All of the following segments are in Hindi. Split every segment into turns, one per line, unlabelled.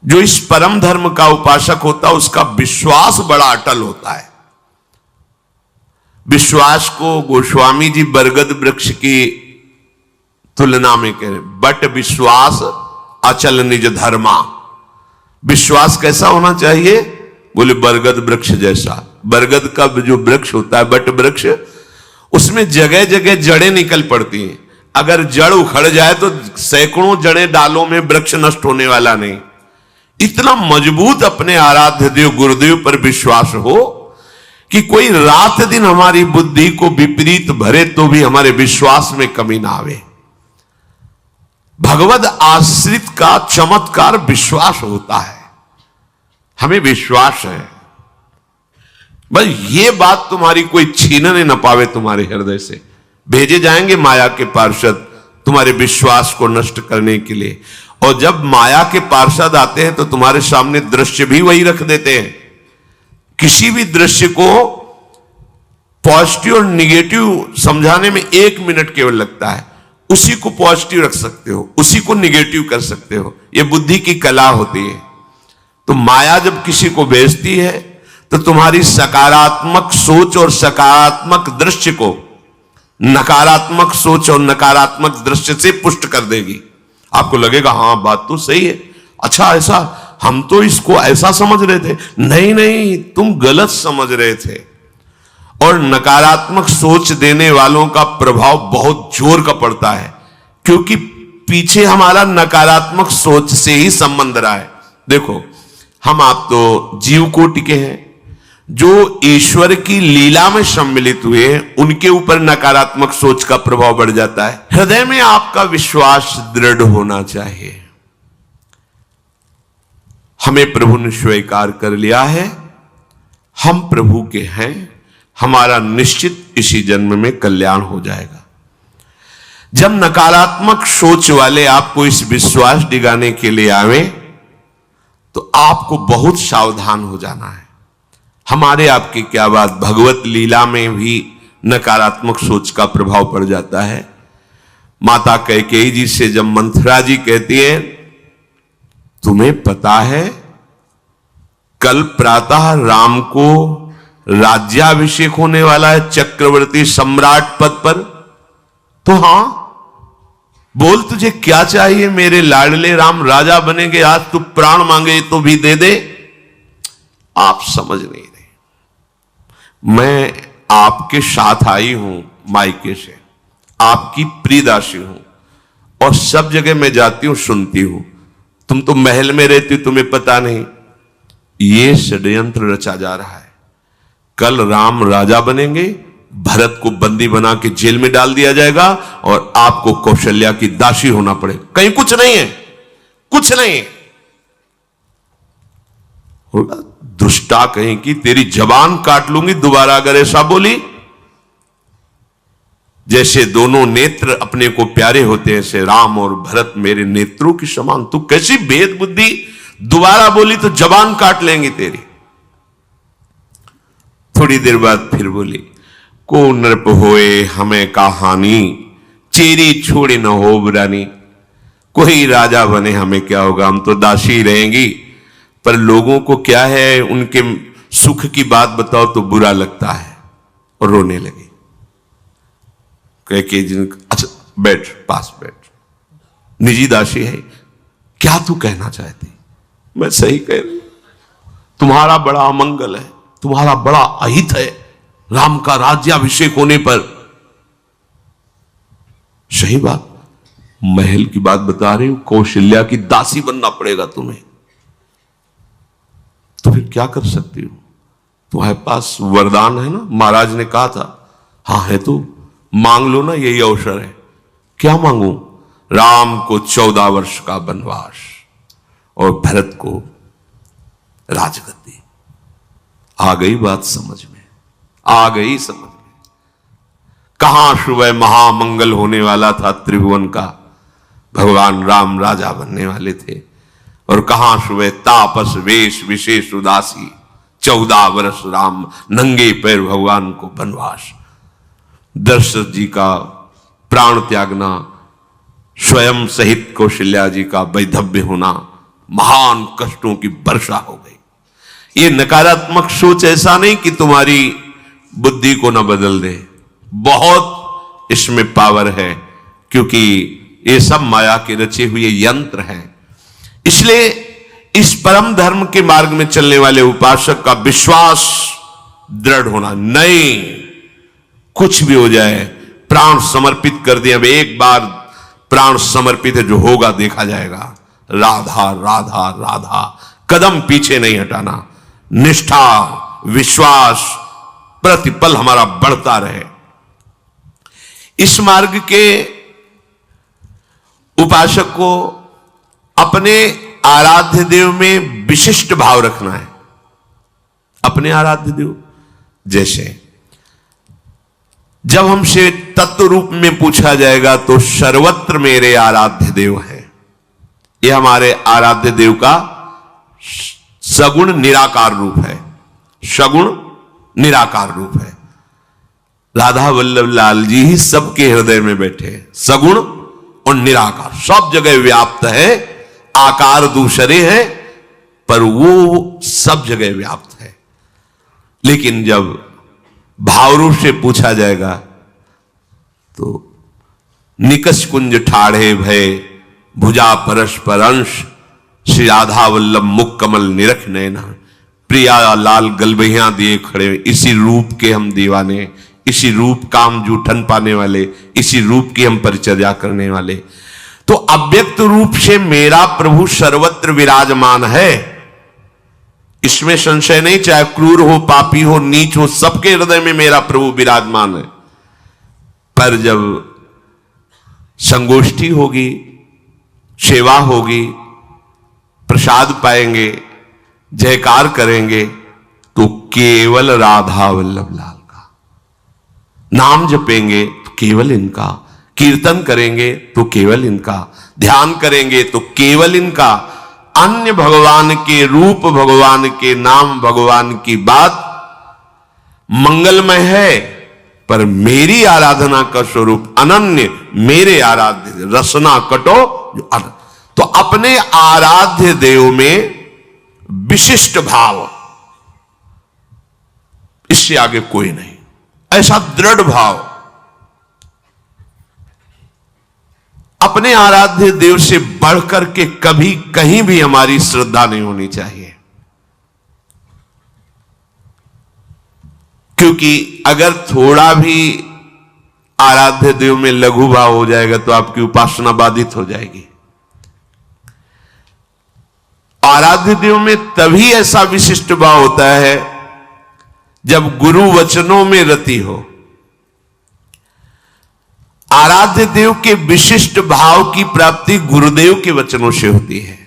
जो इस परम धर्म का उपासक होता है उसका विश्वास बड़ा अटल होता है। विश्वास को गोस्वामी जी बरगद वृक्ष की तुलना में कह रहे, बट विश्वास अचल निज धर्मा। विश्वास कैसा होना चाहिए? बोले बरगद वृक्ष जैसा। बरगद का जो वृक्ष होता है, बट वृक्ष, उसमें जगह जगह जड़ें निकल पड़ती हैं। अगर जड़ उखड़ जाए तो सैकड़ों जड़ें डालों में, वृक्ष नष्ट होने वाला नहीं। इतना मजबूत अपने आराध्य देव गुरुदेव पर विश्वास हो कि कोई रात दिन हमारी बुद्धि को विपरीत भरे तो भी हमारे विश्वास में कमी ना आवे। भगवद आश्रित का चमत्कार विश्वास होता है। हमें विश्वास है, बस ये बात तुम्हारी कोई छीनने न पावे तुम्हारे हृदय से। भेजे जाएंगे माया के पार्षद तुम्हारे विश्वास को नष्ट करने के लिए, और जब माया के पार्षद आते हैं तो तुम्हारे सामने दृश्य भी वही रख देते हैं। किसी भी दृश्य को पॉजिटिव और निगेटिव समझाने में 1 मिनट केवल लगता है। उसी को पॉजिटिव रख सकते हो, उसी को निगेटिव कर सकते हो। यह बुद्धि की कला होती है। तो माया जब किसी को भेजती है तो तुम्हारी सकारात्मक सोच और सकारात्मक दृश्य को नकारात्मक सोच और नकारात्मक दृश्य से पुष्ट कर देगी। आपको लगेगा हाँ बात तो सही है, अच्छा ऐसा, हम तो इसको ऐसा समझ रहे थे। नहीं नहीं, तुम गलत समझ रहे थे। और नकारात्मक सोच देने वालों का प्रभाव बहुत जोर का पड़ता है, क्योंकि पीछे हमारा नकारात्मक सोच से ही संबंध रहा है। देखो, हम आप तो जीव कोटि के हैं, जो ईश्वर की लीला में सम्मिलित हुए हैं, उनके ऊपर नकारात्मक सोच का प्रभाव बढ़ जाता है। हृदय में आपका विश्वास दृढ़ होना चाहिए। हमें प्रभु ने स्वीकार कर लिया है, हम प्रभु के हैं, हमारा निश्चित इसी जन्म में कल्याण हो जाएगा। जब नकारात्मक सोच वाले आपको इस विश्वास दिलाने के लिए आवे तो आपको बहुत सावधान हो जाना है। हमारे आपकी क्या बात, भगवत लीला में भी नकारात्मक सोच का प्रभाव पड़ जाता है। माता कैकेयी जी से जब मंथरा जी कहती है, तुम्हें पता है कल प्रातः राम को राज्याभिषेक होने वाला है चक्रवर्ती सम्राट पद पर? तो हां, बोल तुझे क्या चाहिए मेरे लाडले राम, राजा बनेंगे, आज तू प्राण मांगे तो भी दे दे। आप समझ नहीं रहे। मैं आपके साथ आई हूं मायके से, आपकी प्रियदासी हूं, और सब जगह मैं जाती हूं, सुनती हूं। तुम तो महल में रहती, तुम्हें पता नहीं। ये षड्यंत्र रचा जा रहा है। कल राम राजा बनेंगे, भरत को बंदी बना के जेल में डाल दिया जाएगा और आपको कौशल्या की दासी होना पड़ेगा। कहीं कुछ नहीं है, कुछ नहीं है। दुष्टा कहीं की, तेरी जबान काट लूंगी दोबारा अगर ऐसा बोली। जैसे दोनों नेत्र अपने को प्यारे होते हैं, ऐसे राम और भरत मेरे नेत्रों की समान। तू कैसी भेद बुद्धि, दोबारा बोली तो जबान काट लेंगी तेरी। थोड़ी देर बाद फिर बोली, को नृप होए हमें कहानी, चेरी छोड़ी न हो बुरानी। कोई राजा बने हमें क्या होगा, हम तो दासी रहेंगी। पर लोगों को क्या है, उनके सुख की बात बताओ तो बुरा लगता है और रोने लगे। कह के अच्छा बैठ, पास बैठ, निजी दासी है, क्या तू कहना चाहती? मैं सही कह रही, तुम्हारा बड़ा अमंगल है, तुम्हारा बड़ा अहित है राम का राज्याभिषेक होने पर। सही बात, महल की बात बता रही हूं, कौशल्या की दासी बनना पड़ेगा तुम्हें। तो फिर क्या कर सकती हो? तुम्हारे पास वरदान है ना, महाराज ने कहा था। हाँ है तो मांग लो ना, यही अवसर है। क्या मांगू? राम को 14 वर्ष का वनवास और भरत को राजगद्दी। आ गई बात समझ में, आ गई समझ में। कहां सुबह महामंगल होने वाला था त्रिभुवन का, भगवान राम राजा बनने वाले थे, और कहां सुबह तापस वेश विशेष उदासी, 14 वर्ष राम नंगे पैर भगवान को वनवास। दशरथ जी का प्राण त्यागना, स्वयं सहित कौशल्या जी का वैधव्य होना, महान कष्टों की वर्षा हो गई। ये नकारात्मक सोच ऐसा नहीं कि तुम्हारी बुद्धि को न बदल दे, बहुत इसमें पावर है, क्योंकि ये सब माया के रचे हुए यंत्र हैं। इसलिए इस परम धर्म के मार्ग में चलने वाले उपासक का विश्वास दृढ़ होना, नहीं कुछ भी हो जाए प्राण समर्पित कर दिया। अब एक बार प्राण समर्पित है, जो होगा देखा जाएगा। राधा राधा राधा, कदम पीछे नहीं हटाना। निष्ठा विश्वास प्रतिपल हमारा बढ़ता रहे। इस मार्ग के उपासक को अपने आराध्य देव में विशिष्ट भाव रखना है। अपने आराध्य देव, जैसे जब हमसे तत्व रूप में पूछा जाएगा तो सर्वत्र मेरे आराध्य देव हैं। यह हमारे आराध्य देव का सगुण निराकार रूप है। सगुण निराकार रूप है। राधा वल्लभ लाल जी ही सबके हृदय में बैठे हैं। सगुण और निराकार, सब जगह व्याप्त है। आकार दूसरे है, पर वो सब जगह व्याप्त है। लेकिन जब भाव रूप से पूछा जाएगा तो निकष कुंज ठाढ़े भय भुजा परस्पर अंश, श्री राधा वल्लभ मुख कमल निरख नैना, प्रिया लाल गलबहियां दिए खड़े। इसी रूप के हम दीवाने, इसी रूप का हम जूठन पाने वाले, इसी रूप की हम परिचर्या करने वाले। तो अव्यक्त रूप से मेरा प्रभु सर्वत्र विराजमान है, इसमें संशय नहीं। चाहे क्रूर हो, पापी हो, नीच हो, सबके हृदय में मेरा प्रभु विराजमान है। पर जब संगोष्ठी होगी, सेवा होगी, प्रसाद पाएंगे, जयकार करेंगे, तो केवल राधा वल्लभ लाल का नाम जपेंगे तो केवल इनका, कीर्तन करेंगे तो केवल इनका, ध्यान करेंगे तो केवल इनका। अन्य भगवान के रूप, भगवान के नाम, भगवान की बात मंगलमय है, पर मेरी आराधना का स्वरूप अनन्य, मेरे आराध्य रसना कटो। तो अपने आराध्य देव में विशिष्ट भाव, इससे आगे कोई नहीं। ऐसा दृढ़ भाव अपने आराध्य देव से बढ़कर के कभी कहीं भी हमारी श्रद्धा नहीं होनी चाहिए। क्योंकि अगर थोड़ा भी आराध्य देव में लघु भाव हो जाएगा तो आपकी उपासना बाधित हो जाएगी। आराध्य देव में तभी ऐसा विशिष्ट भाव होता है जब गुरु वचनों में रति हो। आराध्य देव के विशिष्ट भाव की प्राप्ति गुरुदेव के वचनों से होती है।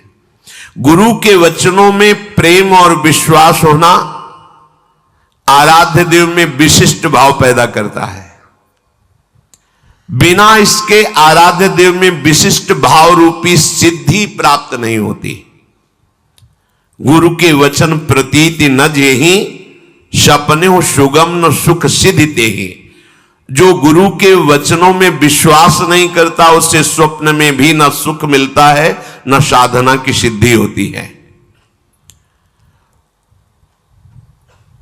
गुरु के वचनों में प्रेम और विश्वास होना आराध्य देव में विशिष्ट भाव पैदा करता है। बिना इसके आराध्य देव में विशिष्ट भाव रूपी सिद्धि प्राप्त नहीं होती। गुरु के वचन प्रतीति न जेहि, सपने सुगम न सुख सिद्धते ही। जो गुरु के वचनों में विश्वास नहीं करता उससे स्वप्न में भी न सुख मिलता है, न साधना की सिद्धि होती है।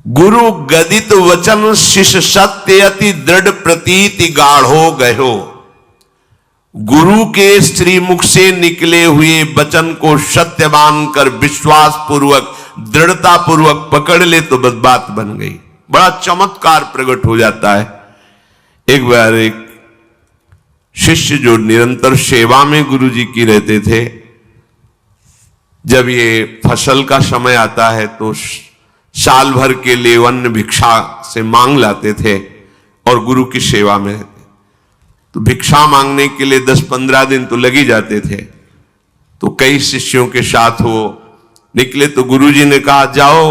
गुरु गदित वचन शिष्य सत्य अति दृढ़ प्रतीति गाढ़ो गयो। गुरु के श्रीमुख से निकले हुए वचन को सत्य मानकर विश्वास पूर्वक, दृढ़ता पूर्वक पकड़ ले तो बस बात बन गई। बड़ा चमत्कार प्रकट हो जाता है। एक बार एक शिष्य जो निरंतर सेवा में गुरु जी की रहते थे, जब ये फसल का समय आता है तो साल भर के लिए अन्न भिक्षा से मांग लाते थे और गुरु की सेवा में रहते। तो भिक्षा मांगने के लिए 10-15 दिन तो लग ही जाते थे। तो कई शिष्यों के साथ वो निकले तो गुरु जी ने कहा, जाओ,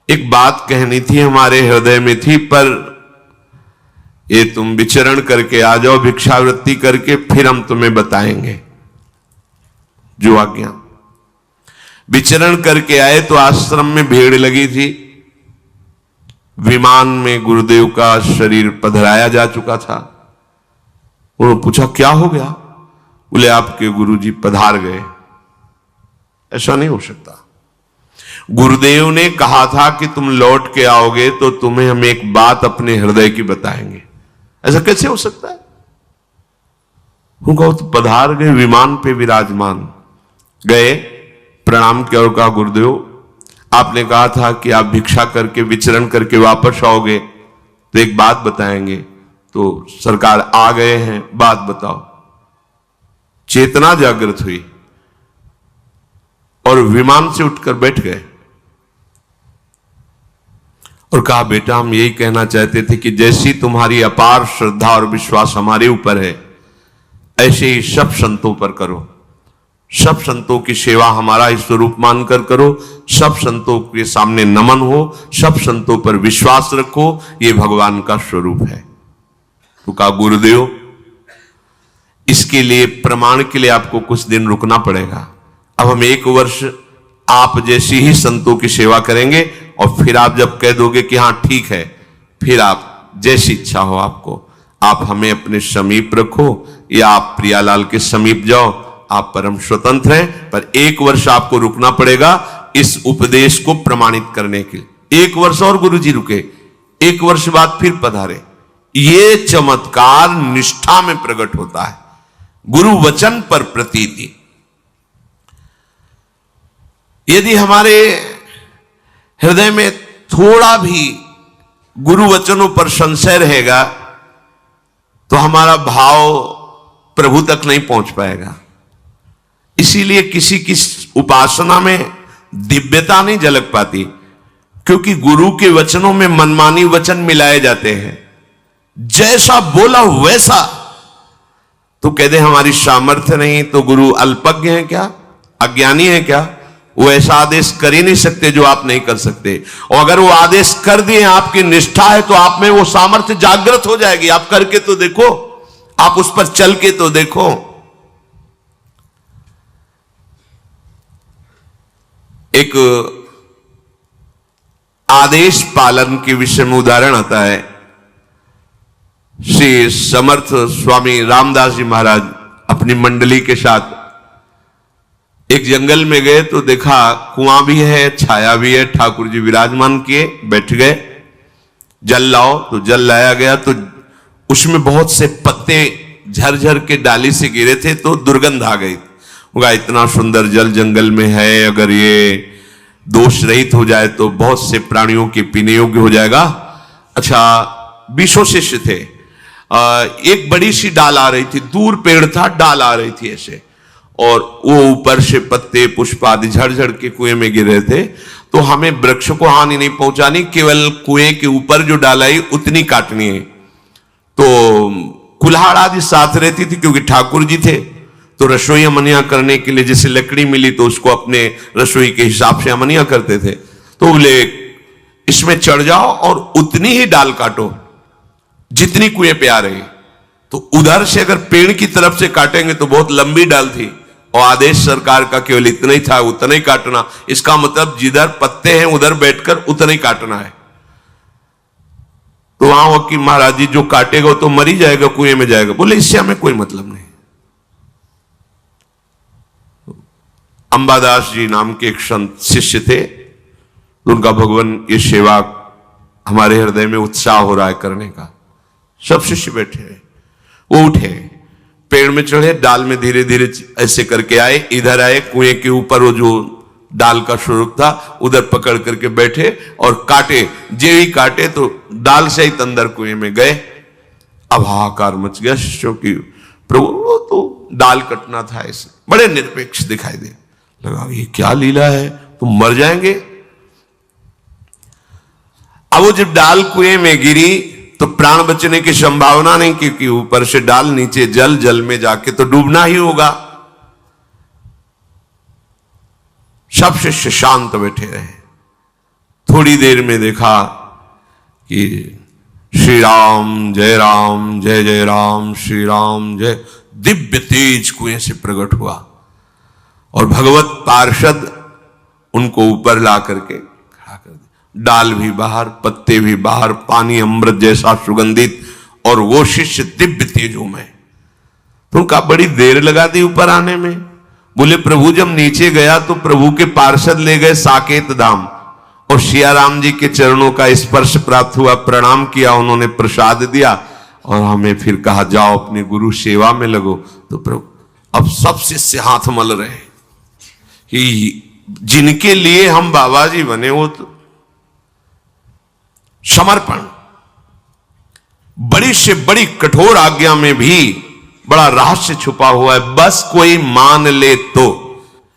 एक बात कहनी थी, हमारे हृदय में थी, पर ये तुम विचरण करके आ जाओ, भिक्षावृत्ति करके, फिर हम तुम्हें बताएंगे जो आज्ञा। विचरण करके आए तो आश्रम में भीड़ लगी थी। विमान में गुरुदेव का शरीर पधराया जा चुका था। उन्होंने पूछा क्या हो गया? बोले आपके गुरु जी पधार गए। ऐसा नहीं हो सकता। गुरुदेव ने कहा था कि तुम लौट के आओगे तो तुम्हें हम एक बात अपने हृदय की बताएंगे। ऐसा कैसे हो सकता है? उनको तो पधार गए, विमान पे विराजमान गए, प्रणाम किया और कहा गुरुदेव आपने कहा था कि आप भिक्षा करके विचरण करके वापस आओगे तो एक बात बताएंगे। तो सरकार आ गए हैं, बात बताओ। चेतना जागृत हुई और विमान से उठकर बैठ गए और कहा बेटा हम यही कहना चाहते थे कि जैसी तुम्हारी अपार श्रद्धा और विश्वास हमारे ऊपर है ऐसे ही सब संतों पर करो। सब संतों की सेवा हमारा ही स्वरूप मानकर करो। सब संतों के सामने नमन हो, सब संतों पर विश्वास रखो, ये भगवान का स्वरूप है। तो कहा गुरुदेव इसके लिए प्रमाण के लिए आपको कुछ दिन रुकना पड़ेगा। अब हम 1 वर्ष आप जैसी ही संतों की सेवा करेंगे और फिर आप जब कह दोगे कि हाँ ठीक है, फिर आप जैसी इच्छा हो आपको, आप हमें अपने समीप रखो या आप प्रियालाल के समीप जाओ, आप परम स्वतंत्र हैं। पर 1 वर्ष आपको रुकना पड़ेगा इस उपदेश को प्रमाणित करने के लिए। 1 वर्ष और गुरुजी रुके, 1 वर्ष बाद फिर पधारे। ये चमत्कार निष्ठा में प्रकट होता है, गुरु वचन पर प्रतीति। यदि हमारे हृदय में थोड़ा भी गुरु वचनों पर संशय रहेगा तो हमारा भाव प्रभु तक नहीं पहुंच पाएगा। इसीलिए किसी की उपासना में दिव्यता नहीं झलक पाती, क्योंकि गुरु के वचनों में मनमानी वचन मिलाए जाते हैं। जैसा बोला वैसा, तो कहते हमारी सामर्थ्य नहीं, तो गुरु अल्पज्ञ है क्या, अज्ञानी है क्या? वो ऐसा आदेश कर ही नहीं सकते जो आप नहीं कर सकते। और अगर वो आदेश कर दिए, आपकी निष्ठा है, तो आप में वो सामर्थ्य जागृत हो जाएगी। आप करके तो देखो, आप उस पर चल के तो देखो। एक आदेश पालन के विषय में उदाहरण आता है। श्री समर्थ स्वामी रामदास जी महाराज अपनी मंडली के साथ एक जंगल में गए तो देखा कुआं भी है, छाया भी है, ठाकुर जी विराजमान किए, बैठ गए। जल लाओ, तो जल लाया गया, तो उसमें बहुत से पत्ते झरझर के डाली से गिरे थे, तो दुर्गंध आ गई। होगा इतना सुंदर जल जंगल में है, अगर ये दोष रहित हो जाए तो बहुत से प्राणियों के पीने योग्य हो जाएगा। अच्छा, 20 शिष्य थे। एक बड़ी सी डाल आ रही थी, दूर पेड़ था, डाल आ रही थी ऐसे, और वो ऊपर से पत्ते पुष्प आदि झड़झड़ के कुएं में गिर रहे थे। तो हमें वृक्ष को हानि नहीं पहुंचानी, केवल कुएं के ऊपर जो डाल आई उतनी काटनी है। तो कुल्हाड़ आदि साथ रहती थी, क्योंकि ठाकुर जी थे, तो रसोई अमनिया करने के लिए जैसे लकड़ी मिली तो उसको अपने रसोई के हिसाब से अमनिया करते थे। तो बोले इसमें चढ़ जाओ और उतनी ही डाल काटो जितनी कुएं पे आ रही। तो उधर से अगर पेड़ की तरफ से काटेंगे तो बहुत लंबी डाल थी, और आदेश सरकार का केवल इतना ही था, उतना ही काटना। इसका मतलब जिधर पत्ते हैं उधर बैठकर उतना ही काटना है। तो वहां वकील महाराज जी जो काटेगा वो तो मर ही जाएगा, कुएं में जाएगा। बोले इससे हमें कोई मतलब नहीं। अंबादास जी नाम के एक संत शिष्य थे, उनका भगवान ये सेवा हमारे हृदय में उत्साह हो रहा है करने का। सब शिष्य बैठे हैं, वो उठे, पेड़ में चढ़े, डाल में धीरे धीरे ऐसे करके आए, इधर आए, कुएं के ऊपर वो जो डाल का स्वरूप था उधर पकड़ करके बैठे और काटे। जे ही काटे तो डाल से ही अंदर कुएं में गए। अब हाहाकार मच गया शिष्यों की, प्रभु वो तो डाल कटना था। ऐसे बड़े निरपेक्ष दिखाई दे लगा, ये क्या लीला है, तुम मर जाएंगे। अब वो जब डाल कुएं में गिरी तो प्राण बचने की संभावना नहीं, क्योंकि ऊपर से डाल, नीचे जल, जल में जाके तो डूबना ही होगा। सब शिष्य शांत बैठे रहे। थोड़ी देर में देखा कि श्री राम जय राम, जय जय राम, श्री राम जय, दिव्य तेज कुएं से प्रकट हुआ और भगवत पार्षद उनको ऊपर ला करके खड़ा कर दिया। डाल भी बाहर, पत्ते भी बाहर, पानी अमृत जैसा सुगंधित, और वो शिष्य दिव्य तेजों में। तो उनका बड़ी देर लगा दी ऊपर आने में। बोले प्रभु जब नीचे गया तो प्रभु के पार्षद ले गए साकेत धाम और सिया राम जी के चरणों का स्पर्श प्राप्त हुआ, प्रणाम किया, उन्होंने प्रसाद दिया और हमें फिर कहा जाओ अपने गुरु सेवा में लगो। तो प्रभु अब सब शिष्य हाथ मल रहे कि जिनके लिए हम बाबा जी बने वो तो समर्पण, बड़ी से बड़ी कठोर आज्ञा में भी बड़ा रहस्य छुपा हुआ है, बस कोई मान ले तो।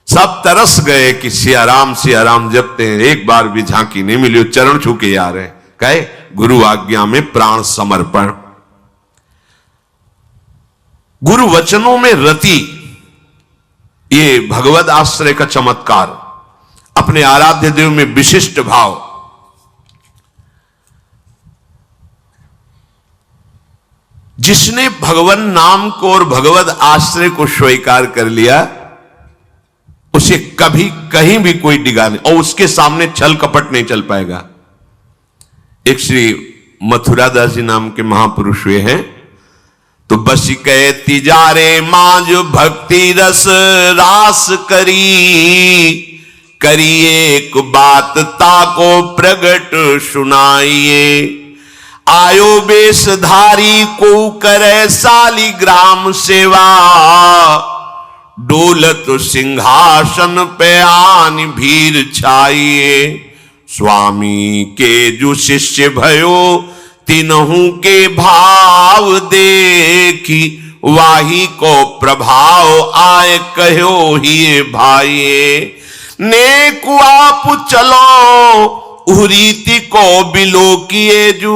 सब तरस गए कि सिया राम जपते हैं, एक बार भी झांकी नहीं मिली, चरण छू के आ रहे हैं, कहे गुरु आज्ञा में प्राण समर्पण। गुरु वचनों में रति, ये भगवद आश्रय का चमत्कार, अपने आराध्य देव में विशिष्ट भाव। जिसने भगवान नाम को और भगवद आश्रय को स्वीकार कर लिया उसे कभी कहीं भी कोई डिगा नहीं, और उसके सामने छल कपट नहीं चल पाएगा। एक श्री मथुरादास जी नाम के महापुरुष हुए हैं, तो बस कहे तिजारे मांझ भक्ति रस रास करिए एक बात ताको प्रगट सुनाइए। आयो बेशधारी को करे सालिग्राम सेवा, डोलत सिंहासन पे आन भीर छाइए। स्वामी के जो शिष्य भयो तिनहु के भाव देखी, वाही को प्रभाव आए कहो ही भाइये। नेक आप चलो उरीति को बिलो किए जू,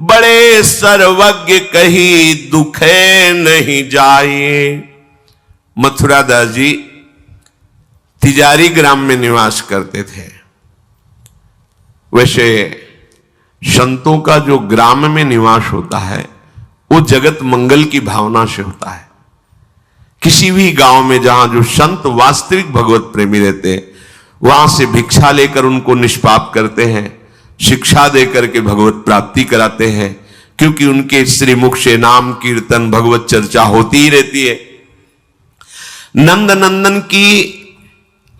बड़े सर्वज्ञ कही दुखे नहीं जाए। मथुरादास जी तिजारी ग्राम में निवास करते थे। वैसे संतों का जो ग्राम में निवास होता है वो जगत मंगल की भावना से होता है। किसी भी गांव में जहां जो संत वास्तविक भगवत प्रेमी रहते हैं, वहां से भिक्षा लेकर उनको निष्पाप करते हैं, शिक्षा देकर के भगवत प्राप्ति कराते हैं, क्योंकि उनके श्रीमुख से नाम कीर्तन भगवत चर्चा होती ही रहती है। नंद नंदन की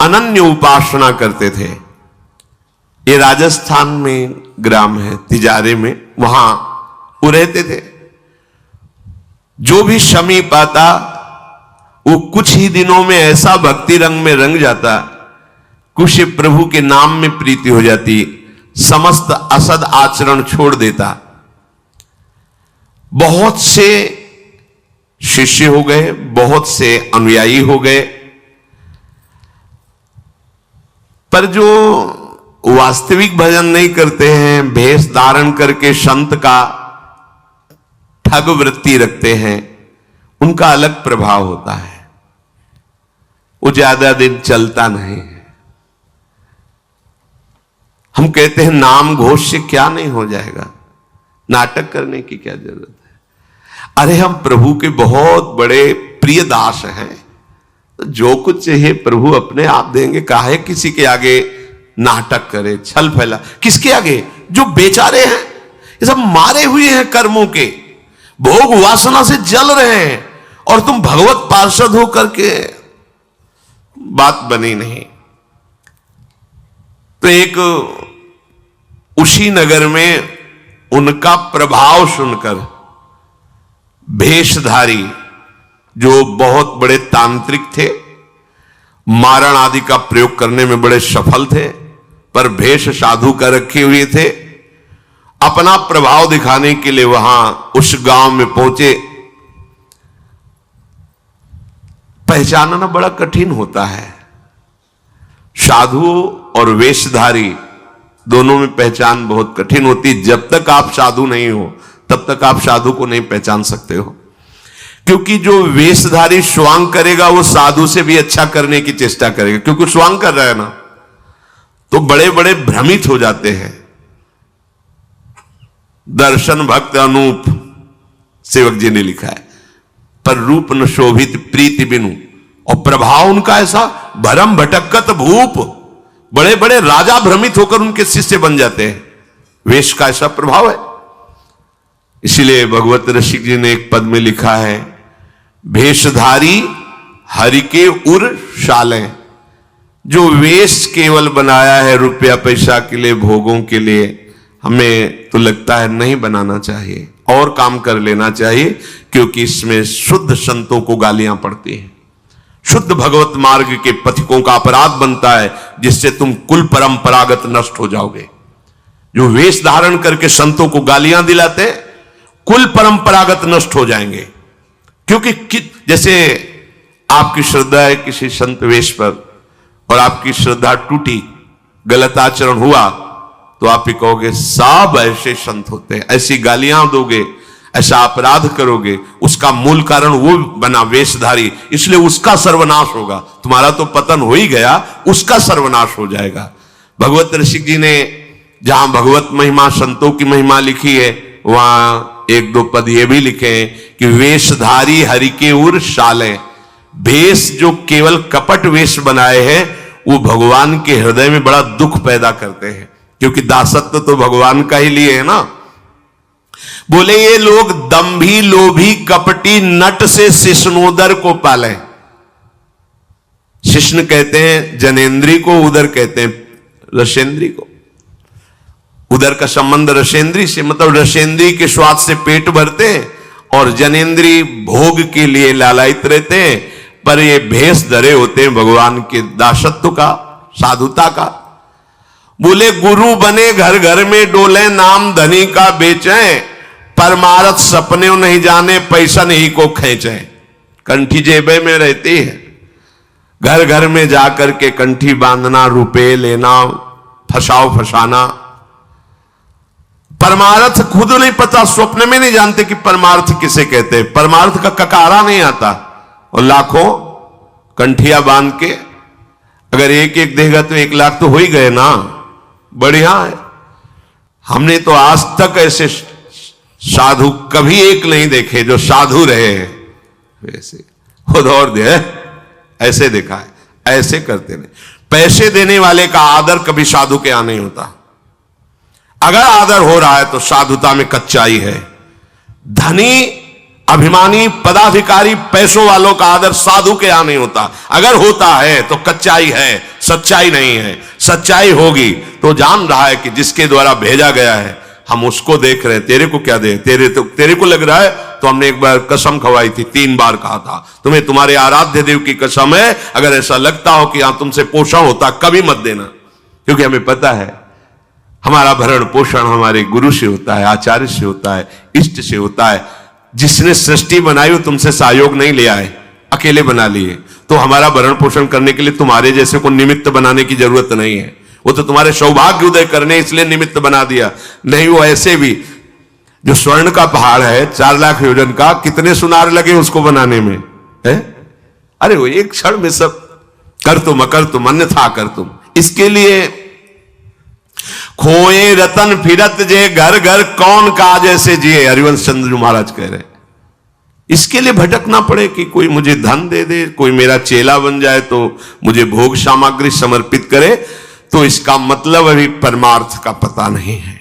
अनन्य उपासना करते थे। ये राजस्थान में ग्राम है तिजारे में, वहां वो रहते थे। जो भी समीप आता वो कुछ ही दिनों में ऐसा भक्ति रंग में रंग जाता, कुछ प्रभु के नाम में प्रीति हो जाती, समस्त असद आचरण छोड़ देता। बहुत से शिष्य हो गए, बहुत से अनुयायी हो गए, पर जो वास्तविक भजन नहीं करते हैं, भेष धारण करके संत का ठग वृत्ति रखते हैं, उनका अलग प्रभाव होता है। वो ज्यादा दिन चलता नहीं है। हम कहते हैं नाम घोष से क्या नहीं हो जाएगा, नाटक करने की क्या जरूरत है। अरे हम प्रभु के बहुत बड़े प्रिय दास हैं, तो जो कुछ चाहिए प्रभु अपने आप देंगे। काहे किसी के आगे नाटक करे, छल फैला। किसके आगे? जो बेचारे हैं, ये सब मारे हुए हैं कर्मों के, भोग वासना से जल रहे हैं, और तुम भगवत पार्षद हो करके बात बनी नहीं। तो एक उसी नगर में उनका प्रभाव सुनकर भेषधारी, जो बहुत बड़े तांत्रिक थे, मारण आदि का प्रयोग करने में बड़े सफल थे, पर भेष साधु का रखे हुए थे, अपना प्रभाव दिखाने के लिए वहां उस गांव में पहुंचे। पहचानना बड़ा कठिन होता है। साधु और वेशधारी दोनों में पहचान बहुत कठिन होती। जब तक आप साधु नहीं हो तब तक आप साधु को नहीं पहचान सकते हो, क्योंकि जो वेशधारी स्वांग करेगा वो साधु से भी अच्छा करने की चेष्टा करेगा, क्योंकि स्वांग कर रहा है ना, तो बड़े बड़े भ्रमित हो जाते हैं। दर्शन भक्त अनूप सेवक जी ने लिखा है, पर रूप न शोभित प्रीति बिनु, और प्रभाव उनका ऐसा भरम भटकत भूप, बड़े बड़े राजा भ्रमित होकर उनके शिष्य बन जाते हैं। वेश का ऐसा प्रभाव है। इसीलिए भगवत रसिक जी ने एक पद में लिखा है, भेषधारी हरि के उर शालें, जो वेश केवल बनाया है रुपया पैसा के लिए, भोगों के लिए, हमें तो लगता है नहीं बनाना चाहिए, और काम कर लेना चाहिए, क्योंकि इसमें शुद्ध संतों को गालियां पड़ती हैं, शुद्ध भगवत मार्ग के पथिकों का अपराध बनता है, जिससे तुम कुल परंपरागत नष्ट हो जाओगे। जो वेश धारण करके संतों को गालियां दिलाते, कुल परंपरागत नष्ट हो जाएंगे। क्योंकि जैसे आपकी श्रद्धा है किसी संत वेश पर और आपकी श्रद्धा टूटी, गलत आचरण हुआ, तो आप ही कहोगे सब ऐसे संत होते हैं, ऐसी गालियां दोगे, ऐसा अपराध करोगे, उसका मूल कारण वो बना वेशधारी, इसलिए उसका सर्वनाश होगा। तुम्हारा तो पतन हो ही गया, उसका सर्वनाश हो जाएगा। भगवत ऋषि जी ने जहां भगवत महिमा, संतों की महिमा लिखी है, वहां एक दो पद ये भी लिखे हैं कि वेशधारी हरि के उर शाले, भेष जो केवल कपट वेश बनाए हैं वो भगवान के हृदय में बड़ा दुख पैदा करते हैं, क्योंकि दासत्व तो भगवान का ही लिए है ना। बोले ये लोग दंभी लोभी कपटी नट से शिष्णोदर को पाले। शिष्ण कहते हैं जनेन्द्री को, उदर कहते हैं रसेंद्री को। उदर का संबंध रसेंद्री से, मतलब रसेंद्री के स्वाद से पेट भरते हैं और जनेन्द्री भोग के लिए लालायित रहते हैं, पर ये भेष धरे होते हैं भगवान के दासत्व का, साधुता का। बोले गुरु बने घर घर में डोले, नाम धनी का बेचे, परमारथ सपने नहीं जाने, पैसा नहीं को खींचे। कंठी जेबे में रहती है, घर घर में जाकर के कंठी बांधना, रुपए लेना, फसाओ फसाना, परमार्थ खुद नहीं पता, स्वप्न में नहीं जानते कि परमार्थ किसे कहते हैं, परमार्थ का ककारा नहीं आता, और लाखों कंठिया बांध के अगर एक एक देगा तो 1 लाख तो हो ही गए ना, बढ़िया है। हमने तो आज तक ऐसे साधु कभी एक नहीं देखे जो साधु रहे हैं, वैसे खुद और दे ऐसे देखा है, ऐसे करते नहीं। पैसे देने वाले का आदर कभी साधु के यहां नहीं होता, अगर आदर हो रहा है तो साधुता में कच्चाई है। धनी अभिमानी पदाधिकारी पैसों वालों का आदर साधु के यहां नहीं होता, अगर होता है तो कच्चाई है, सच्चाई नहीं है। सच्चाई होगी तो जान रहा है कि जिसके द्वारा भेजा गया है हम उसको देख रहे हैं, तेरे को क्या दे, तेरे को लग रहा है। तो हमने एक बार कसम खवाई थी, 3 बार कहा था तुम्हें तुम्हारे आराध्य देव की कसम है, अगर ऐसा लगता हो कि यहां तुमसे पोषण होता कभी मत देना, क्योंकि हमें पता है हमारा भरण पोषण हमारे गुरु से होता है, आचार्य से होता है, इष्ट से होता है। जिसने सृष्टि बनाई वो तुमसे सहयोग नहीं ले आए, अकेले बना लिए, तो हमारा भरण पोषण करने के लिए तुम्हारे जैसे को निमित्त बनाने की जरूरत नहीं है, वो तो तुम्हारे सौभाग्य उदय करने इसलिए निमित्त बना दिया। नहीं वो ऐसे भी जो स्वर्ण का पहाड़ है 4 लाख योजन का, कितने सुनार लगे उसको बनाने में है? अरे वो एक क्षण में सब कर तुम अकर तुम अन्यथा कर तुम। इसके लिए खोए रतन फिरत जे घर घर कौन काज ऐसे जिए, हरिवंश चंद्र जी महाराज कह रहे। इसके लिए भटकना पड़े कि कोई मुझे धन दे दे, कोई मेरा चेला बन जाए तो मुझे भोग सामग्री समर्पित करे, तो इसका मतलब अभी परमार्थ का पता नहीं है।